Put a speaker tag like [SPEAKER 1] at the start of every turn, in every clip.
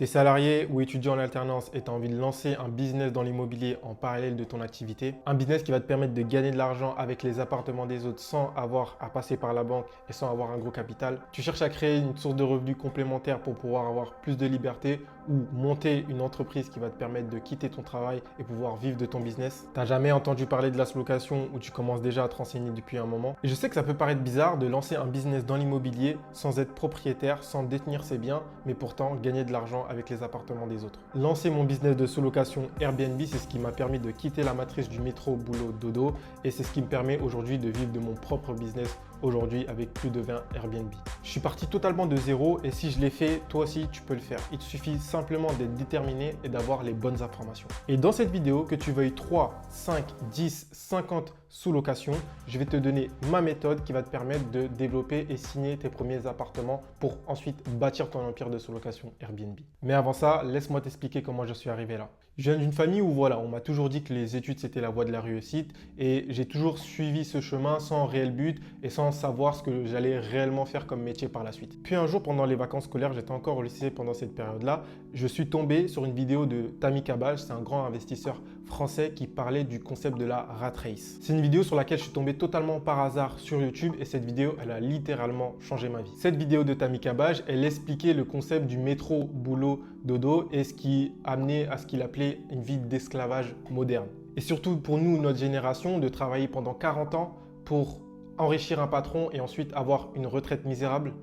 [SPEAKER 1] Tu es salarié ou étudiant en alternance et tu as envie de lancer un business dans l'immobilier en parallèle de ton activité. Un business qui va te permettre de gagner de l'argent avec les appartements des autres sans avoir à passer par la banque et sans avoir un gros capital. Tu cherches à créer une source de revenus complémentaire pour pouvoir avoir plus de liberté ou monter une entreprise qui va te permettre de quitter ton travail et pouvoir vivre de ton business. Tu n'as jamais entendu parler de la sous-location ou tu commences déjà à te renseigner depuis un moment. Et je sais que ça peut paraître bizarre de lancer un business dans l'immobilier sans être propriétaire, sans détenir ses biens, mais pourtant gagner de l'argent avec les appartements des autres. Lancer mon business de sous-location Airbnb, c'est ce qui m'a permis de quitter la matrice du métro, boulot, dodo et c'est ce qui me permet aujourd'hui de vivre de mon propre business aujourd'hui avec plus de 20 Airbnb. Je suis parti totalement de zéro et si je l'ai fait, toi aussi tu peux le faire. Il te suffit simplement d'être déterminé et d'avoir les bonnes informations. Et dans cette vidéo, que tu veuilles 3, 5, 10, 50 sous-locations, je vais te donner ma méthode qui va te permettre de développer et signer tes premiers appartements pour ensuite bâtir ton empire de sous-location Airbnb. Mais avant ça, laisse-moi t'expliquer comment je suis arrivé là. Je viens d'une famille où voilà, on m'a toujours dit que les études c'était la voie de la réussite et j'ai toujours suivi ce chemin sans réel but et sans savoir ce que j'allais réellement faire comme métier par la suite. Puis un jour pendant les vacances scolaires, j'étais encore au lycée pendant cette période-là, je suis tombé sur une vidéo de Tammy Cabage, c'est un grand investisseur français qui parlait du concept de la rat race. C'est une vidéo sur laquelle je suis tombé totalement par hasard sur YouTube et cette vidéo, elle a littéralement changé ma vie. Cette vidéo de Tammy Cabage, elle expliquait le concept du métro, boulot, dodo et ce qui amenait à ce qu'il appelait une vie d'esclavage moderne. Et surtout pour nous, notre génération, de travailler pendant 40 ans pour enrichir un patron et ensuite avoir une retraite misérable,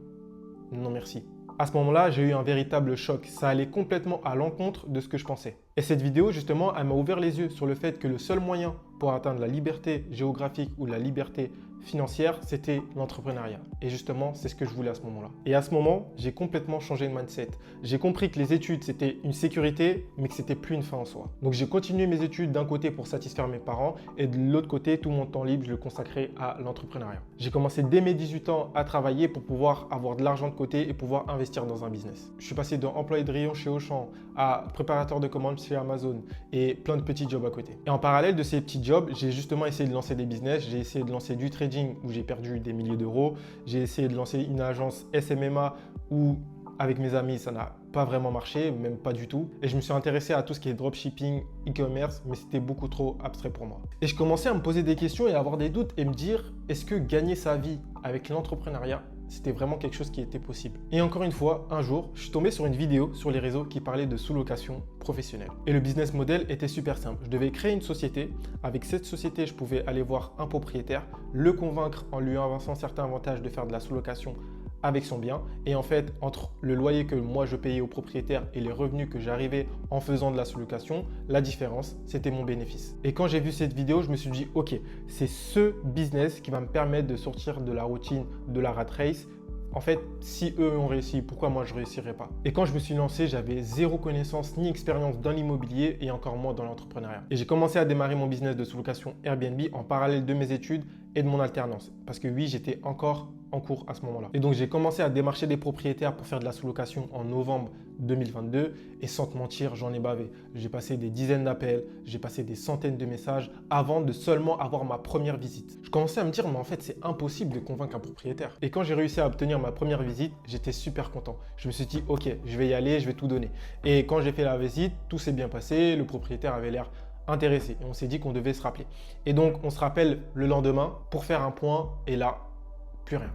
[SPEAKER 1] non merci. À ce moment-là, j'ai eu un véritable choc. Ça allait complètement à l'encontre de ce que je pensais. Et cette vidéo, justement, elle m'a ouvert les yeux sur le fait que le seul moyen pour atteindre la liberté géographique ou la liberté financière, c'était l'entrepreneuriat. Et justement, c'est ce que je voulais à ce moment-là. Et à ce moment, j'ai complètement changé de mindset. J'ai compris que les études, c'était une sécurité, mais que c'était plus une fin en soi. Donc, j'ai continué mes études d'un côté pour satisfaire mes parents et de l'autre côté, tout mon temps libre, je le consacrais à l'entrepreneuriat. J'ai commencé dès mes 18 ans à travailler pour pouvoir avoir de l'argent de côté et pouvoir investir dans un business. Je suis passé d'employé de rayon chez Auchan à préparateur de commandes chez Amazon et plein de petits jobs à côté. Et en parallèle de ces petits jobs, j'ai justement essayé de lancer des business. J'ai essayé de lancer du trading où j'ai perdu des milliers d'euros. J'ai essayé de lancer une agence SMMA où avec mes amis, ça n'a pas vraiment marché, même pas du tout. Et je me suis intéressé à tout ce qui est dropshipping, e-commerce, mais c'était beaucoup trop abstrait pour moi. Et je commençais à me poser des questions et à avoir des doutes et me dire, est-ce que gagner sa vie avec l'entrepreneuriat, c'était vraiment quelque chose qui était possible? Et encore une fois, un jour, je suis tombé sur une vidéo sur les réseaux qui parlait de sous-location professionnelle. Et le business model était super simple. Je devais créer une société. Avec cette société, je pouvais aller voir un propriétaire, le convaincre en lui avançant certains avantages de faire de la sous-location avec son bien. Et en fait, entre le loyer que moi je payais au propriétaire et les revenus que j'arrivais en faisant de la sous-location, la différence, c'était mon bénéfice. Et quand j'ai vu cette vidéo, je me suis dit, ok, c'est ce business qui va me permettre de sortir de la routine de la rat race. En fait, si eux ont réussi, pourquoi moi je ne réussirais pas? Et quand je me suis lancé, j'avais zéro connaissance ni expérience dans l'immobilier et encore moins dans l'entrepreneuriat. Et j'ai commencé à démarrer mon business de sous-location Airbnb en parallèle de mes études et de mon alternance. Parce que oui, j'étais encore en cours à ce moment-là. Et donc, j'ai commencé à démarcher des propriétaires pour faire de la sous-location en novembre 2022 et sans te mentir, j'en ai bavé. J'ai passé des dizaines d'appels, j'ai passé des centaines de messages avant de seulement avoir ma première visite. Je commençais à me dire, mais en fait, c'est impossible de convaincre un propriétaire. Et quand j'ai réussi à obtenir ma première visite, j'étais super content. Je me suis dit, ok, je vais y aller, je vais tout donner. Et quand j'ai fait la visite, tout s'est bien passé, le propriétaire avait l'air intéressé et on s'est dit qu'on devait se rappeler. Et donc, on se rappelle le lendemain pour faire un point et là, plus rien.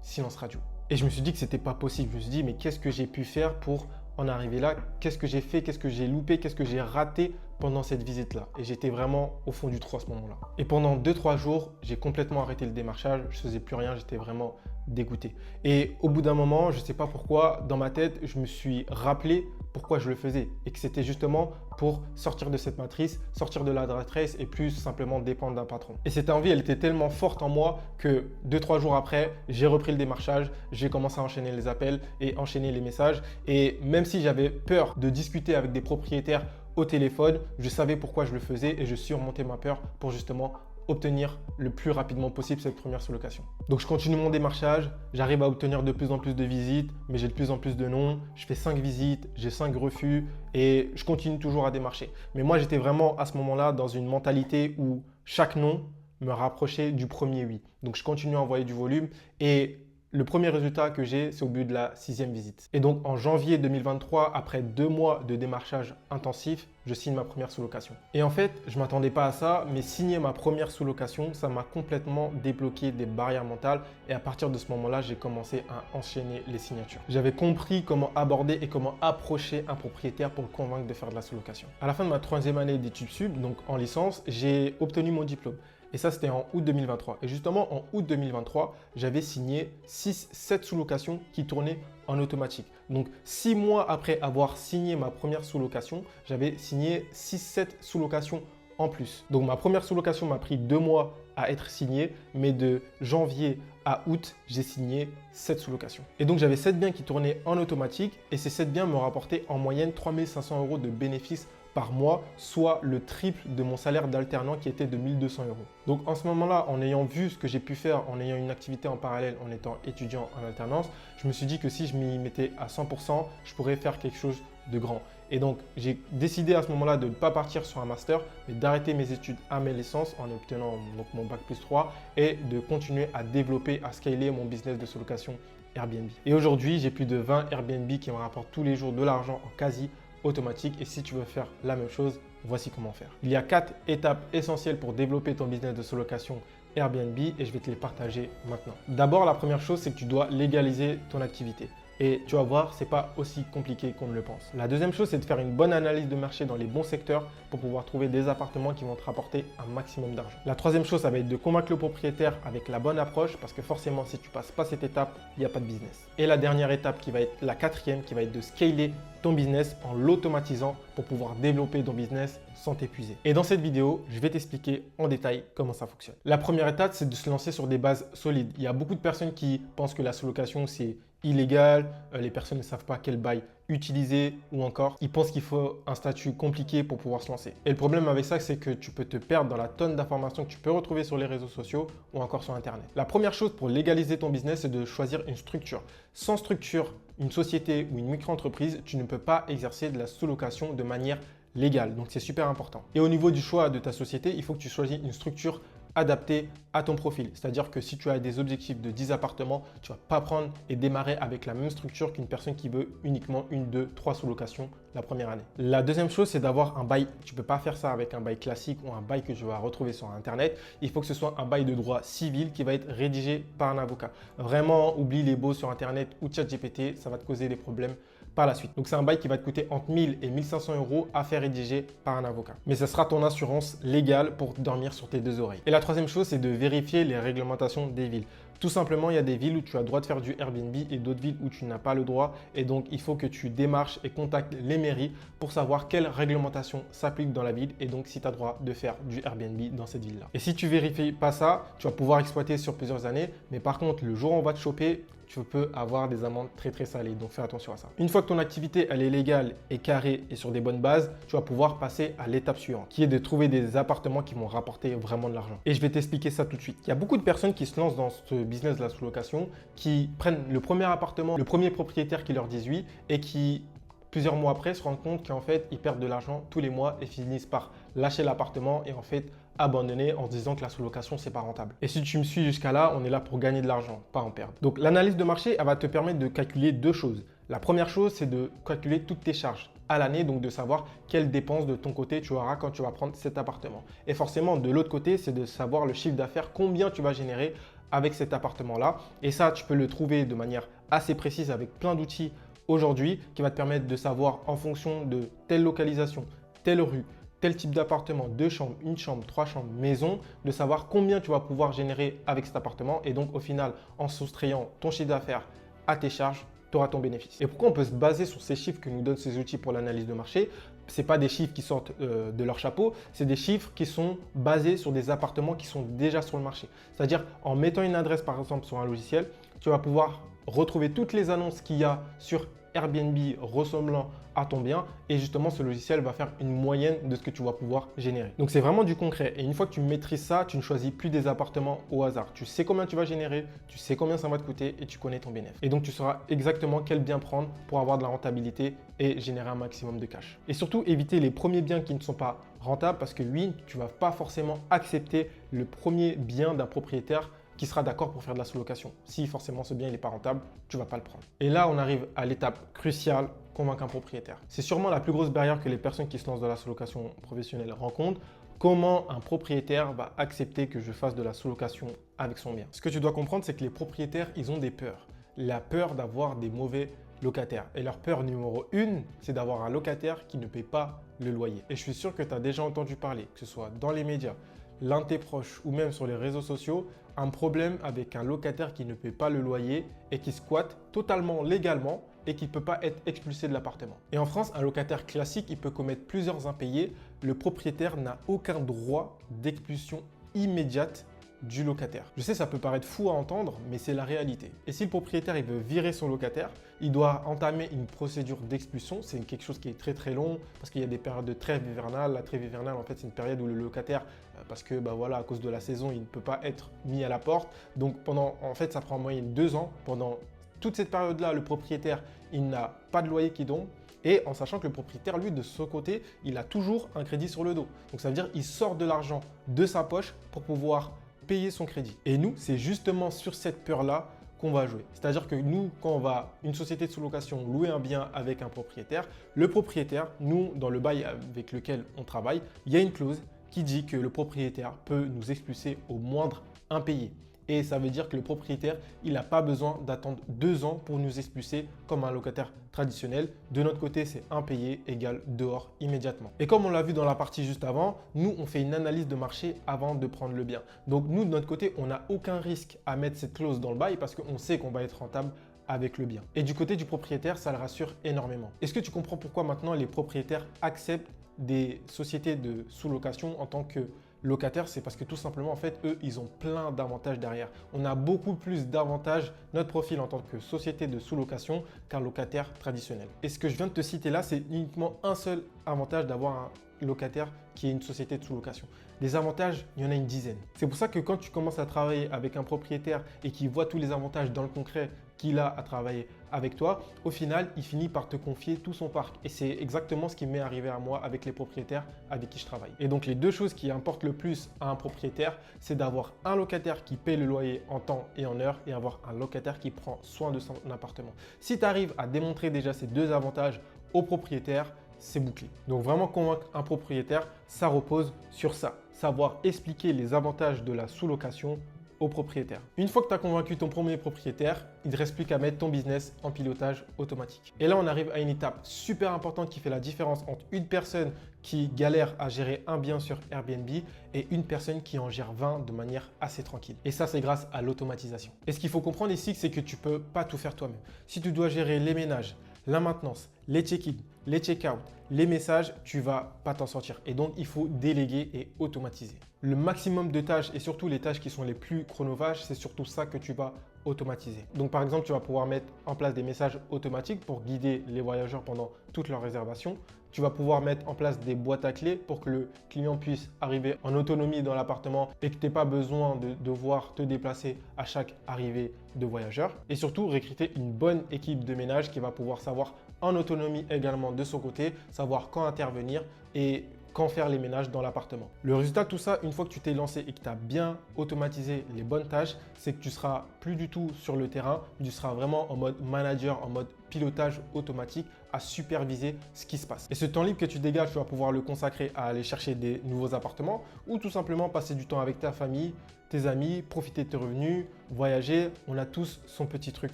[SPEAKER 1] Silence radio. Et je me suis dit que c'était pas possible. Je me suis dit, mais qu'est-ce que j'ai pu faire pour en arriver là? Qu'est-ce que j'ai fait? Qu'est-ce que j'ai loupé? Qu'est-ce que j'ai raté pendant cette visite-là? Et j'étais vraiment au fond du trou à ce moment-là. Et pendant 2-3 jours, j'ai complètement arrêté le démarchage. Je faisais plus rien. J'étais vraiment dégoûté. Et au bout d'un moment, je ne sais pas pourquoi, dans ma tête, je me suis rappelé pourquoi je le faisais et que c'était justement pour sortir de cette matrice, sortir de la rat race et plus simplement dépendre d'un patron. Et cette envie, elle était tellement forte en moi que 2-3 jours après, j'ai repris le démarchage, j'ai commencé à enchaîner les appels et enchaîner les messages. Et même si j'avais peur de discuter avec des propriétaires au téléphone, je savais pourquoi je le faisais et je surmontais ma peur pour justement obtenir le plus rapidement possible cette première sous-location. Donc je continue mon démarchage, j'arrive à obtenir de plus en plus de visites, mais j'ai de plus en plus de noms. Je fais 5 visites, j'ai 5 refus et je continue toujours à démarcher. Mais moi, j'étais vraiment à ce moment-là dans une mentalité où chaque non me rapprochait du premier oui. Donc je continue à envoyer du volume et Le premier résultat que j'ai, c'est au bout de la 6e visite. Et donc en janvier 2023, après 2 mois de démarchage intensif, je signe ma première sous-location. Et en fait, je ne m'attendais pas à ça, mais signer ma première sous-location, ça m'a complètement débloqué des barrières mentales. Et à partir de ce moment-là, j'ai commencé à enchaîner les signatures. J'avais compris comment aborder et comment approcher un propriétaire pour le convaincre de faire de la sous-location. À la fin de ma 3e année d'études sup, donc en licence, j'ai obtenu mon diplôme. Et ça, c'était en août 2023. Et justement, en août 2023, j'avais signé 6-7 sous-locations qui tournaient en automatique. Donc, 6 mois après avoir signé ma première sous-location, j'avais signé 6-7 sous-locations en plus. Donc, ma première sous-location m'a pris 2 mois à être signée, mais de janvier à août, j'ai signé 7 sous-locations. Et donc, j'avais 7 biens qui tournaient en automatique et ces 7 biens me rapportaient en moyenne 3 500 € de bénéfices par mois, soit le triple de mon salaire d'alternant qui était de 1 200 €. Donc en ce moment-là, en ayant vu ce que j'ai pu faire, en ayant une activité en parallèle, en étant étudiant en alternance, je me suis dit que si je m'y mettais à 100%, je pourrais faire quelque chose de grand. Et donc j'ai décidé à ce moment-là de ne pas partir sur un master, mais d'arrêter mes études à mes licences en obtenant donc, mon bac plus 3 et de continuer à développer, à scaler mon business de sous-location Airbnb. Et aujourd'hui, j'ai plus de 20 Airbnb qui me rapportent tous les jours de l'argent en quasi automatique. Et si tu veux faire la même chose, voici comment faire. Il y a 4 étapes essentielles pour développer ton business de sous-location Airbnb et je vais te les partager maintenant. D'abord, la première chose, c'est que tu dois légaliser ton activité. Et tu vas voir, ce n'est pas aussi compliqué qu'on ne le pense. La deuxième chose, c'est de faire une bonne analyse de marché dans les bons secteurs pour pouvoir trouver des appartements qui vont te rapporter un maximum d'argent. La troisième chose, ça va être de convaincre le propriétaire avec la bonne approche parce que forcément, si tu passes pas cette étape, il n'y a pas de business. Et la dernière étape qui va être la quatrième, qui va être de scaler ton business en l'automatisant pour pouvoir développer ton business sans t'épuiser. Et dans cette vidéo, je vais t'expliquer en détail comment ça fonctionne. La première étape, c'est de se lancer sur des bases solides. Il y a beaucoup de personnes qui pensent que la sous-location, c'est illégal, les personnes ne savent pas quel bail utiliser ou encore ils pensent qu'il faut un statut compliqué pour pouvoir se lancer. Et le problème avec ça, c'est que tu peux te perdre dans la tonne d'informations que tu peux retrouver sur les réseaux sociaux ou encore sur Internet. La première chose pour légaliser ton business, c'est de choisir une structure. Sans structure, une société ou une micro-entreprise, tu ne peux pas exercer de la sous-location de manière légale. Donc, c'est super important. Et au niveau du choix de ta société, il faut que tu choisisses une structure adapté à ton profil. C'est-à-dire que si tu as des objectifs de 10 appartements, tu ne vas pas prendre et démarrer avec la même structure qu'une personne qui veut uniquement 1, 2, 3 sous-locations la première année. La deuxième chose, c'est d'avoir un bail. Tu ne peux pas faire ça avec un bail classique ou un bail que tu vas retrouver sur Internet. Il faut que ce soit un bail de droit civil qui va être rédigé par un avocat. Vraiment, oublie les baux sur Internet ou ChatGPT, ça va te causer des problèmes par la suite. Donc, c'est un bail qui va te coûter entre 1000 et 1500 € à faire rédiger par un avocat. Mais ce sera ton assurance légale pour dormir sur tes deux oreilles. Et la troisième chose, c'est de vérifier les réglementations des villes. Tout simplement, il y a des villes où tu as le droit de faire du Airbnb et d'autres villes où tu n'as pas le droit. Et donc, il faut que tu démarches et contactes les mairies pour savoir quelle réglementation s'applique dans la ville et donc si tu as le droit de faire du Airbnb dans cette ville-là. Et si tu vérifies pas ça, tu vas pouvoir exploiter sur plusieurs années. Mais par contre, le jour où on va te choper, tu peux avoir des amendes très salées. Donc, fais attention à ça. Une fois que ton activité elle est légale et carrée et sur des bonnes bases, tu vas pouvoir passer à l'étape suivante qui est de trouver des appartements qui vont rapporter vraiment de l'argent. Et je vais t'expliquer ça tout de suite. Il y a beaucoup de personnes qui se lancent dans ce business de la sous-location, qui prennent le premier appartement, le premier propriétaire qui leur dit oui et qui plusieurs mois après se rendent compte qu'en fait ils perdent de l'argent tous les mois et finissent par lâcher l'appartement et en fait abandonner en se disant que la sous-location c'est pas rentable. Et si tu me suis jusqu'à là, on est là pour gagner de l'argent, pas en perdre. Donc l'analyse de marché, elle va te permettre de calculer deux choses. La première chose, c'est de calculer toutes tes charges à l'année, donc de savoir quelles dépenses de ton côté tu auras quand tu vas prendre cet appartement. Et forcément, de l'autre côté, c'est de savoir le chiffre d'affaires, combien tu vas générer avec cet appartement-là. Et ça, tu peux le trouver de manière assez précise avec plein d'outils aujourd'hui qui va te permettre de savoir en fonction de telle localisation, telle rue, tel type d'appartement, 2 chambres, 1 chambre, 3 chambres, maison, de savoir combien tu vas pouvoir générer avec cet appartement. Et donc, au final, en soustrayant ton chiffre d'affaires à tes charges, tu auras ton bénéfice. Et pourquoi on peut se baser sur ces chiffres que nous donnent ces outils pour l'analyse de marché? Ce n'est pas des chiffres qui sortent de leur chapeau, c'est des chiffres qui sont basés sur des appartements qui sont déjà sur le marché. C'est-à-dire, en mettant une adresse, par exemple, sur un logiciel, tu vas pouvoir retrouver toutes les annonces qu'il y a sur Airbnb ressemblant à ton bien et justement ce logiciel va faire une moyenne de ce que tu vas pouvoir générer. Donc c'est vraiment du concret et une fois que tu maîtrises ça, tu ne choisis plus des appartements au hasard. Tu sais combien tu vas générer, tu sais combien ça va te coûter et tu connais ton bénéfice. Et donc tu sauras exactement quel bien prendre pour avoir de la rentabilité et générer un maximum de cash. Et surtout éviter les premiers biens qui ne sont pas rentables parce que oui, tu ne vas pas forcément accepter le premier bien d'un propriétaire qui sera d'accord pour faire de la sous-location. Si forcément ce bien n'est pas rentable, tu ne vas pas le prendre. Et là, on arrive à l'étape cruciale, convaincre un propriétaire. C'est sûrement la plus grosse barrière que les personnes qui se lancent dans la sous-location professionnelle rencontrent. Comment un propriétaire va accepter que je fasse de la sous-location avec son bien? Ce que tu dois comprendre, c'est que les propriétaires, ils ont des peurs. La peur d'avoir des mauvais locataires. Et leur peur numéro 1, c'est d'avoir un locataire qui ne paie pas le loyer. Et je suis sûr que tu as déjà entendu parler, que ce soit dans les médias, l'un de tes proches ou même sur les réseaux sociaux, un problème avec un locataire qui ne paie pas le loyer et qui squatte totalement légalement et qui ne peut pas être expulsé de l'appartement. Et en France, un locataire classique, il peut commettre plusieurs impayés. Le propriétaire n'a aucun droit d'expulsion immédiate du locataire. Je sais, ça peut paraître fou à entendre, mais c'est la réalité. Et si le propriétaire il veut virer son locataire, il doit entamer une procédure d'expulsion. C'est quelque chose qui est très très long parce qu'il y a des périodes de trêve hivernale. La trêve hivernale, en fait, c'est une période où le locataire, parce que voilà, à cause de la saison, il ne peut pas être mis à la porte. Donc en fait, ça prend en moyenne 2 ans. Pendant toute cette période-là, le propriétaire, il n'a pas de loyer qui tombe. Et en sachant que le propriétaire, lui, de son côté, il a toujours un crédit sur le dos. Donc ça veut dire qu'il sort de l'argent de sa poche pour pouvoir payer son crédit. Et nous, c'est justement sur cette peur-là qu'on va jouer. C'est-à-dire que nous, quand on va, une société de sous-location, louer un bien avec un propriétaire, le propriétaire, nous, dans le bail avec lequel on travaille, il y a une clause qui dit que le propriétaire peut nous expulser au moindre impayé. Et ça veut dire que le propriétaire, il n'a pas besoin d'attendre 2 ans pour nous expulser comme un locataire traditionnel. De notre côté, c'est impayé égale dehors immédiatement. Et comme on l'a vu dans la partie juste avant, nous, on fait une analyse de marché avant de prendre le bien. Donc nous, de notre côté, on n'a aucun risque à mettre cette clause dans le bail parce qu'on sait qu'on va être rentable avec le bien. Et du côté du propriétaire, ça le rassure énormément. Est-ce que tu comprends pourquoi maintenant les propriétaires acceptent des sociétés de sous-location en tant que locataires? C'est parce que tout simplement, en fait, eux, ils ont plein d'avantages derrière. On a beaucoup plus d'avantages, notre profil en tant que société de sous-location qu'un locataire traditionnel. Et ce que je viens de te citer là, c'est uniquement un seul avantage d'avoir un locataire qui est une société de sous-location. Des avantages, il y en a une dizaine. C'est pour ça que quand tu commences à travailler avec un propriétaire et qu'il voit tous les avantages dans le concret qu'il a à travailler avec toi, au final, il finit par te confier tout son parc. Et c'est exactement ce qui m'est arrivé à moi avec les propriétaires avec qui je travaille. Et donc, les deux choses qui importent le plus à un propriétaire, c'est d'avoir un locataire qui paie le loyer en temps et en heure et avoir un locataire qui prend soin de son appartement. Si tu arrives à démontrer déjà ces deux avantages au propriétaire, c'est bouclé. Donc vraiment convaincre un propriétaire, ça repose sur ça. Savoir expliquer les avantages de la sous-location au propriétaire. Une fois que tu as convaincu ton premier propriétaire, il ne te reste plus qu'à mettre ton business en pilotage automatique. Et là, on arrive à une étape super importante qui fait la différence entre une personne qui galère à gérer un bien sur Airbnb et une personne qui en gère 20 de manière assez tranquille. Et ça, c'est grâce à l'automatisation. Et ce qu'il faut comprendre ici, c'est que tu ne peux pas tout faire toi-même. Si tu dois gérer les ménages, la maintenance, les check-in, les check-out, les messages, tu vas pas t'en sortir. Et donc, il faut déléguer et automatiser. Le maximum de tâches et surtout les tâches qui sont les plus chronophages, c'est surtout ça que tu vas automatiser. Donc, par exemple, tu vas pouvoir mettre en place des messages automatiques pour guider les voyageurs pendant toute leur réservation. Tu vas pouvoir mettre en place des boîtes à clés pour que le client puisse arriver en autonomie dans l'appartement et que tu n'aies pas besoin de devoir te déplacer à chaque arrivée de voyageurs. Et surtout, recruter une bonne équipe de ménage qui va pouvoir savoir en autonomie également de son côté, savoir quand intervenir et quand faire les ménages dans l'appartement. Le résultat de tout ça, une fois que tu t'es lancé et que tu as bien automatisé les bonnes tâches, c'est que tu seras plus du tout sur le terrain, tu seras vraiment en mode manager, en mode pilotage automatique à superviser ce qui se passe. Et ce temps libre que tu dégages, tu vas pouvoir le consacrer à aller chercher des nouveaux appartements ou tout simplement passer du temps avec ta famille, tes amis, profiter de tes revenus, voyager. On a tous son petit truc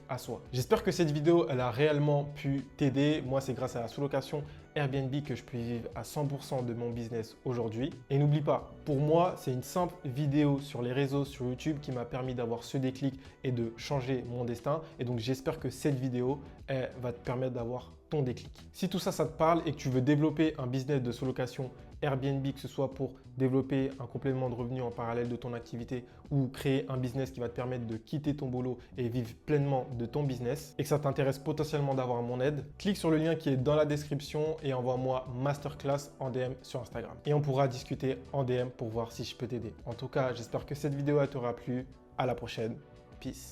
[SPEAKER 1] à soi. J'espère que cette vidéo, elle a réellement pu t'aider. Moi, c'est grâce à la sous-location Airbnb que je peux vivre à 100% de mon business aujourd'hui. Et n'oublie pas, pour moi, c'est une simple vidéo sur les réseaux, sur YouTube qui m'a permis d'avoir ce déclic et de changer mon destin. Et donc, j'espère que cette vidéo, elle va te permettre d'avoir ton déclic. Si tout ça, ça te parle et que tu veux développer un business de sous-location Airbnb, que ce soit pour développer un complément de revenus en parallèle de ton activité ou créer un business qui va te permettre de quitter ton boulot et vivre pleinement de ton business et que ça t'intéresse potentiellement d'avoir mon aide, clique sur le lien qui est dans la description et envoie-moi masterclass en DM sur Instagram. Et on pourra discuter en DM pour voir si je peux t'aider. En tout cas, j'espère que cette vidéo t'aura plu. À la prochaine. Peace.